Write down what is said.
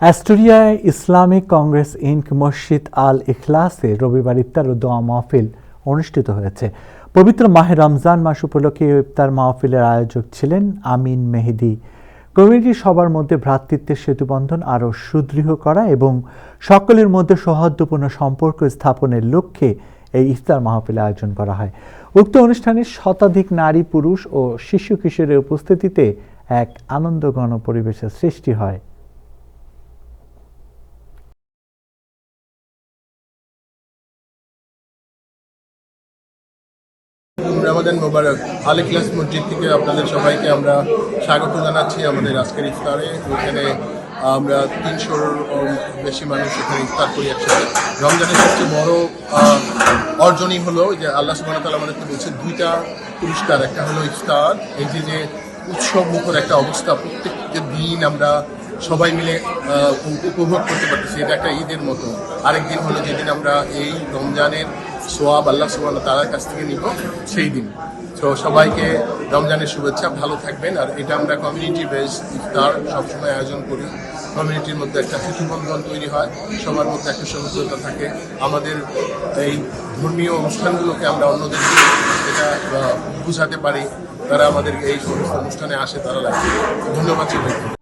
অ্যাস্টোরিয়ায় Islamic Congress ink মসজিদ আল ইখলাসে রবিবার ইফতার ও দোয়া মাহফিল অনুষ্ঠিত হয়েছে। পবিত্র মাহে রমজান মাস উপলক্ষে ইফতার মাহফিলের আয়োজক ছিলেন আমিন মেহেদি। কমিউনিটির সবার মধ্যে ভ্রাতৃত্বের সেতুবন্ধন আরও সুদৃঢ় করা এবং সকলের মধ্যে সৌহার্দ্যপূর্ণ সম্পর্ক স্থাপনের লক্ষ্যে এই ইফতার মাহফিল আয়োজন করা হয়। উক্ত অনুষ্ঠানে শতাধিক নারী, পুরুষ ও শিশু কিশোরের উপস্থিতিতে এক আনন্দঘন পরিবেশের সৃষ্টি হয়। রমাদান মোবারক। আল ইখলাস মসজিদ থেকে আপনাদের সবাইকে আমরা স্বাগত জানাচ্ছি আমাদের আজকের ইফতারে। ওখানে আমরা 300-র বেশি মানুষ এখানে ইফতার করি একসাথে। রমজানের সবচেয়ে বড় অর্জনই হলো যে আল্লাহ সুবহানাহু ওয়া তাআলা আমাদেরকে বলছে দুইটা পুরস্কার। একটা হলো ইফতার, এই যে উৎসব মুখর একটা অবস্থা, প্রত্যেকটা দিন আমরা সবাই মিলে উপভোগ করতে পারতেছি, এটা একটা ঈদের মতো। আরেকদিন হলো যেদিন আমরা এই রমজানের সোয়াব আল্লাহ সুবহানাহু ওয়া তাআলার কাছ থেকে নিব, সেই দিন। তো সবাইকে রমজানের শুভেচ্ছা, ভালো থাকবেন। আর এটা আমরা কমিউনিটি বেস ইফতার সবসময় আয়োজন করি। কমিউনিটির মধ্যে একটা সেতুবন্ধন তৈরি হয়, সবার মধ্যে একটা সহযোগিতা থাকে। আমাদের এই ধর্মীয় অনুষ্ঠানগুলোকে আমরা অন্যদেরকে এটা বুঝাতে পারি, তারা আমাদের এই সমস্ত অনুষ্ঠানে আসে, তারা লাগে। ধন্যবাদ সবাইকে।